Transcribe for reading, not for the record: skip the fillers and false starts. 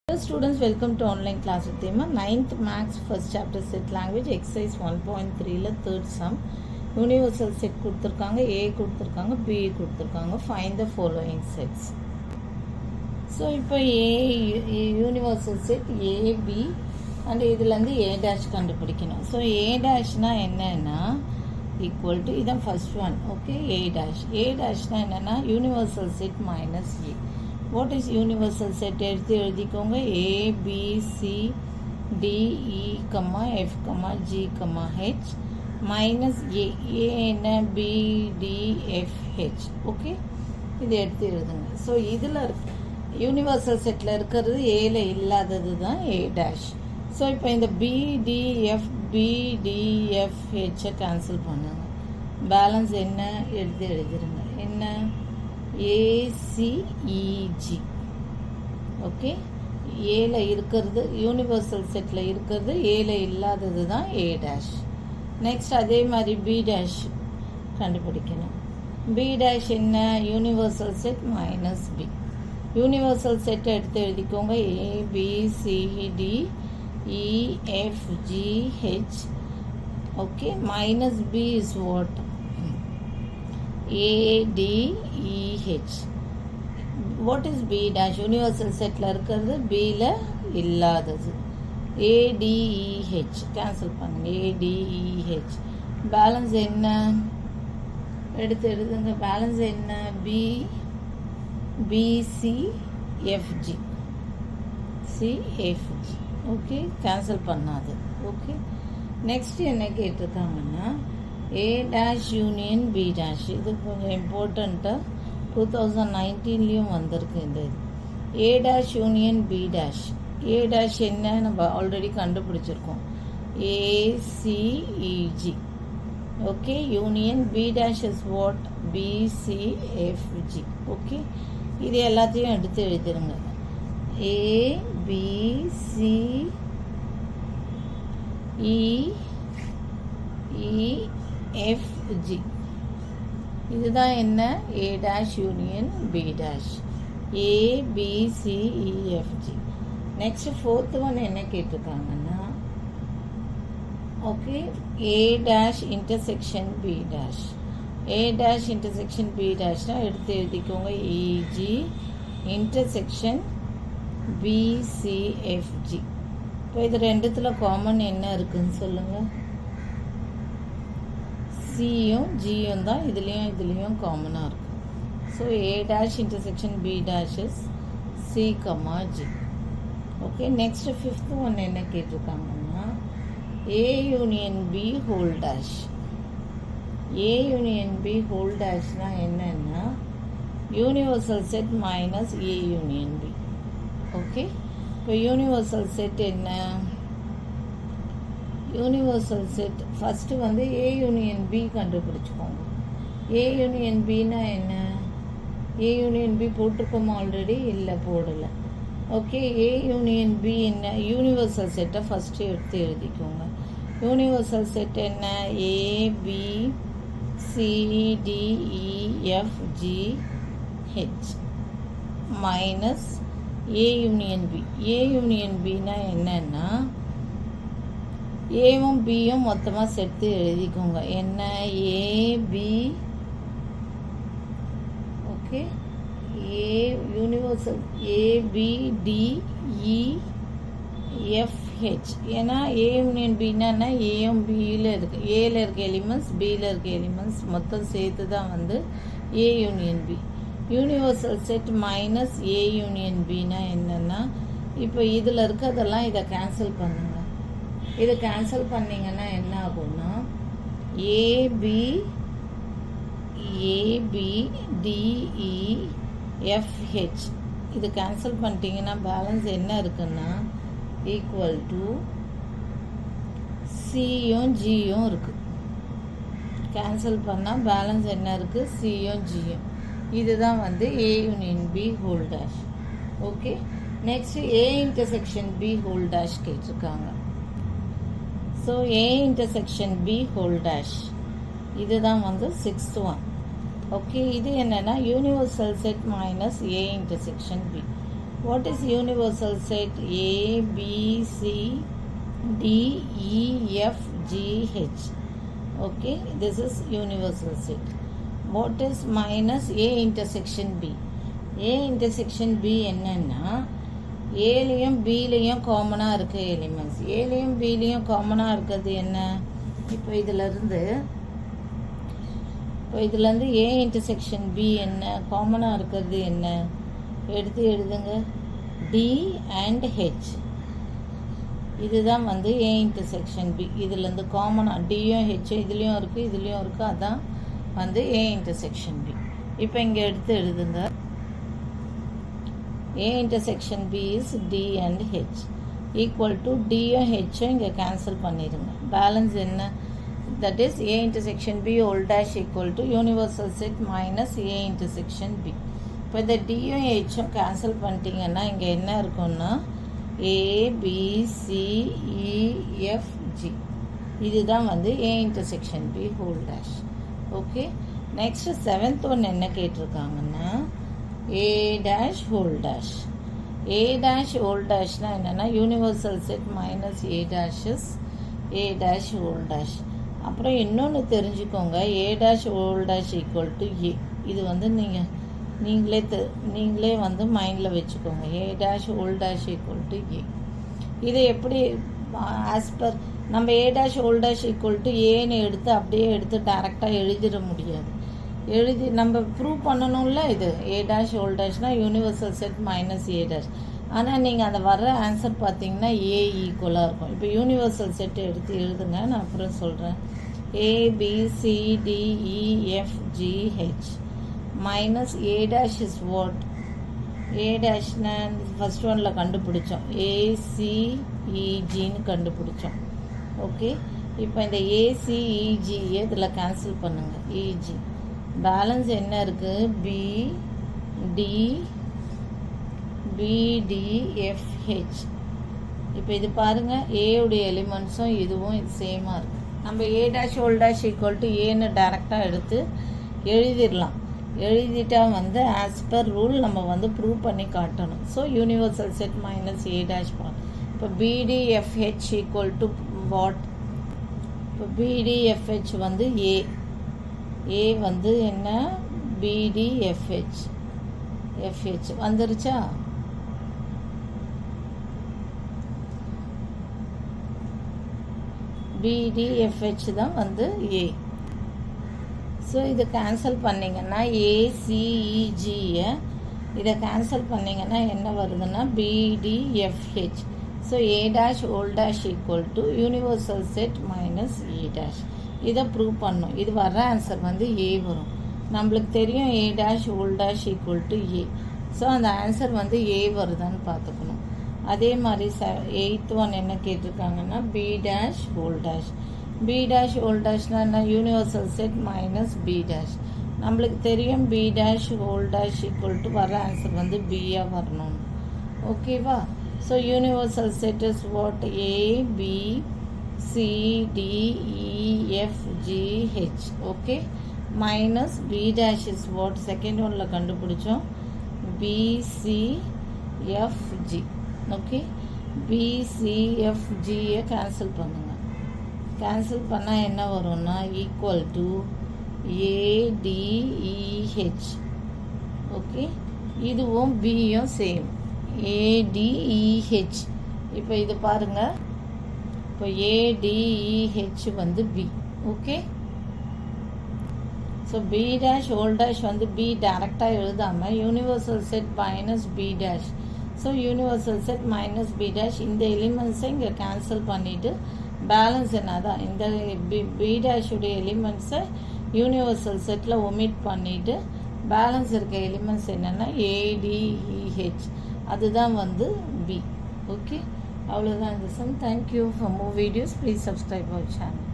Hello students, welcome to online class with Thema. 9th Maths first chapter set language exercise 1.3 ல third sum universal set கொடுத்திருக்காங்க, A கொடுத்திருக்காங்க, B கொடுத்திருக்காங்க. Find the following sets. So இப்போ A universal set A, B and இதுலேருந்து A dash கண்டுபிடிக்கணும். So A dashனா என்னன்னா equal to இதான் first one, okay, A dashனா என்னன்னா universal set minus A. What is universal set? எடுத்து எழுதிக்கோங்க. A, B, C, D, E, F, G, H minus A. A என்ன? B, D, F, H. Okay, இது எடுத்து எழுதுங்க. So இதில் universal settle இருக்கிறது ஏல இல்லாதது தான் A dash. ஸோ இப்போ இந்த B, D, F, B, D, F, H cancel பண்ணுங்க. பேலன்ஸ் என்ன எடுத்து எழுதிருங்க. என்ன? ACEG. ஓகே, ஏல இருக்கிறது யூனிவர்சல் செட்டில் இருக்கிறது ஏல இல்லாதது தான் A dash. நெக்ஸ்ட் அதே மாதிரி B dash கண்டுபிடிக்கணும். B dash என்ன? Universal set minus B. Universal set எடுத்து எழுதிக்கோங்க. ABCD EF GH. Okay, minus B is what? ADEH. What is B dash? Universal settle இருக்கிறது Bல இல்லாதது. ADEH கேன்சல் பண்ணுங்க. ADEH. பேலன்ஸ் என்ன எடுத்து எழுதுங்க. பேலன்ஸ் என்ன? BCFG. CFG. ஓகே, கேன்சல் பண்ணாது. ஓகே, நெக்ஸ்ட் என்ன கேட்டிருக்காங்கன்னா A dash union B dash. இது கொஞ்சம் இம்பார்ட்டண்ட்டாக 2019லேயும் வந்திருக்கு இந்த இது. A dash union B dash. A dash என்ன நம்ம ஆல்ரெடி கண்டுபிடிச்சிருக்கோம். ACEG. Okay, union B dash is what? BCFG. Okay, இது எல்லாத்தையும் எடுத்து எழுதிருங்க. ABCEFG. இதுதான் என்ன? A dash union B dash. ABCEFG. Next fourth one என்ன கேட்டிருக்காங்கன்னா, okay, A dash intersection B dash. A dash intersection B dashனா எடுத்து எழுதிக்கோங்க. EG intersection BCFG. இப்போ இது ரெண்டுத்தில் காமன் என்ன இருக்குன்னு சொல்லுங்கள். சியும் ஜியும் தான் இதுலேயும் காமனாக இருக்கும். So A dash intersection B dash is C, G. Okay, next fifth one என்ன கேட்டிருக்காங்கன்னா A union B whole dash. A union B whole டேஷ்னால் என்னென்னா universal set minus A union B. Okay, இப்போ யூனிவர்சல் செட் என்ன? Universal set first வந்து A union B கண்டுபிடிச்சிக்கோங்க. A union Bனா என்ன? A யூனியன் B போட்டிருக்கோமா ஆல்ரெடி? இல்லை, போடலை. ஓகே, A யூனியன் B என்ன? யூனிவர்சல் செட்டை ஃபஸ்ட்டு எடுத்து எழுதிக்கோங்க. யூனிவர்சல் செட் என்ன? ABCDEFGH minus A union B. A union Bனா என்னன்னா ஏவும் பியும் மொத்தமாக சேர்த்து எழுதிக்கோங்க. என்ன? AB. Okay, A universal ABDEFH. ஏன்னா A யூனியன் Bனா ஏயும் பியில் இருக்கு. ஏல இருக்க எலிமெண்ட்ஸ் பியில் இருக்க எலிமெண்ட்ஸ் மொத்தம் சேர்த்து தான் வந்து A union B. Universal set minus A union Bனா என்னென்னா இப்போ இதில் இருக்கிறதெல்லாம் இதை கேன்சல் பண்ணுங்க. இதை கேன்சல் பண்ணிங்கன்னா என்ன ஆகும்னா ABDEFH இது கேன்சல் பண்ணிட்டீங்கன்னா பேலன்ஸ் என்ன இருக்குன்னா ஈக்குவல் டு சியும் ஜியும் இருக்குது. கேன்சல் பண்ணால் பேலன்ஸ் என்ன இருக்குது? சியும் ஜியும். இதுதான் வந்து A union B whole dash. Okay, next A intersection B whole dash கேட்டிருக்காங்க. So A intersection B whole dash இதுதான் வந்து சிக்ஸ்த் ஒன். ஓகே, இது என்னென்னா universal set minus A intersection B. What is universal set? A, B, C, D, E, F, G, H. Okay, this is universal set. What is minus A intersection B? A intersection B என்னன்னா ஏலையும் பிலையும் காமனாக இருக்க elements. ஏலையும் பிலையும் காமனாக இருக்கிறது என்ன? இப்போ இதிலேருந்து A intersection B என்ன காமனாக இருக்கிறது என்ன எடுத்து எழுதுங்க. D and H. இதுதான் வந்து ஏ இன்டர்செக்ஷன் பி. இதுலேருந்து காமனாக டியும் ஹெச்சும் இதுலேயும் இருக்குது. அதான் வந்து ஏ இன்டர்செக்ஷன் பி. இப்போ இங்கே எடுத்து எழுதுங்க. A intersection B is D and H equal to D and H இங்கே கேன்சல் பண்ணிடுங்க. பேலன்ஸ் என்ன? That is A intersection B whole dash equal to universal set minus A intersection B. இப்போ இந்த D and H cancel பண்ணிட்டீங்கன்னா இங்கே என்ன இருக்குன்னா A, B, C, E, F, G. இதுதான் வந்து A intersection B whole dash. Okay, next 7th one என்ன கேட்டிருக்காங்கன்னா A dash whole dash. A dash whole dashனா என்னென்னா universal set minus A dash is A dash whole dash. அப்புறம் இன்னொன்று தெரிஞ்சுக்கோங்க, A dash whole dash equal to A. இது வந்து நீங்களே வந்து மைண்டில் வச்சுக்கோங்க. A dash whole dash equal to A. இதை எப்படி ஆஸ் பர் நம்ம A dash whole dash equal to Aன்னு எடுத்து அப்படியே எடுத்து டேரெக்டாக எழுதிட முடியாது. நம்ம ப்ரூவ் பண்ணணும்ல. இது A dash whole dashனா universal set minus A dash. ஆனால் நீங்கள் அந்த வர்ற ஆன்சர் பார்த்தீங்கன்னா A ஈக்குவலாக இருக்கும். இப்போ யூனிவர்சல் செட் எடுத்து எழுதுங்க, நான் அப்புறம் சொல்கிறேன். A, B, C, D, E, F, G, H minus A dash is what? A dashனா ஃபஸ்ட் ஒன்ல கண்டுபிடிச்சோம். A, C, E, Gன்னு கண்டுபிடிச்சோம். ஓகே, இப்போ இந்த A, C, E, G இதில் கேன்சல் பண்ணுங்கள். EG பேலன்ஸ் என்ன இருக்குது? BDFH. இப்போ இது பாருங்கள், ஏவுடைய எலிமெண்ட்ஸும் இதுவும் இது சேமாக இருக்குது. நம்ம A dash whole dash equal to Aன்னு டேரெக்டாக எடுத்து எழுதிடலாம். எழுதிட்டா வந்து ஆஸ் பர் ரூல் நம்ம வந்து ப்ரூவ் பண்ணி காட்டணும். So universal set minus A dash பண்ணலாம். இப்போ BDFH equal to வாட்? இப்போ BDFH வந்து A வந்து என்ன? BDFH வந்துருச்சா? BDFH தான் வந்து A. ஸோ இதை கேன்சல் பண்ணிங்கன்னா ACEGயை இதை கேன்சல் பண்ணிங்கன்னா என்ன வருதுன்னா BDFH. So A dash whole dash equal to universal set minus E dash. இதை ப்ரூவ் பண்ணணும். இது வர்ற ஆன்சர் வந்து A வரும். நம்மளுக்கு தெரியும் A dash whole dash equal to A. So அந்த ஆன்சர் வந்து A வருதான்னு பார்த்துக்கணும். அதே மாதிரி 8th ஒன் என்ன கேட்டிருக்காங்கன்னா B dash whole dash. B dash whole dashனா என்ன? Universal set minus B dash. நம்மளுக்கு தெரியும் B dash whole dash equal to வர்ற ஆன்சர் வந்து B-யாக வரணும். ஓகேவா? So universal set is what? A, B, C, D, E, F, G, H. Okay, minus B dash is what? Second ஒன்னில் கண்டுபிடிச்சோம். B, C, F, G. Okay, B, C, F, Gயை cancel பண்ணுங்க. Cancel பண்ணால் என்ன வரும்னா ஈக்குவல் டு ADEH. ஓகே, இதுவும் பியும் same ADEH. இப்போ இது பாருங்கள், இப்போ ADEH வந்து B. Okay, so B dash whole dash வந்து B டேரெக்டாக எழுதாமல் universal set minus B dash. So universal set minus B dash இந்த எலிமெண்ட்ஸை இங்கே கேன்சல் பண்ணிவிட்டு பேலன்ஸ் என்னதான் இந்த B dash உடைய எலிமெண்ட்ஸை யூனிவர்சல் செட்டில் ஒமிட் பண்ணிவிட்டு பேலன்ஸ் இருக்க எலிமெண்ட்ஸ் என்னென்னா ADEH. அதுதான் வந்து B. ஓகே, அவ்வளோதான் இந்த sum. Thank you for more videos. Please subscribe our channel.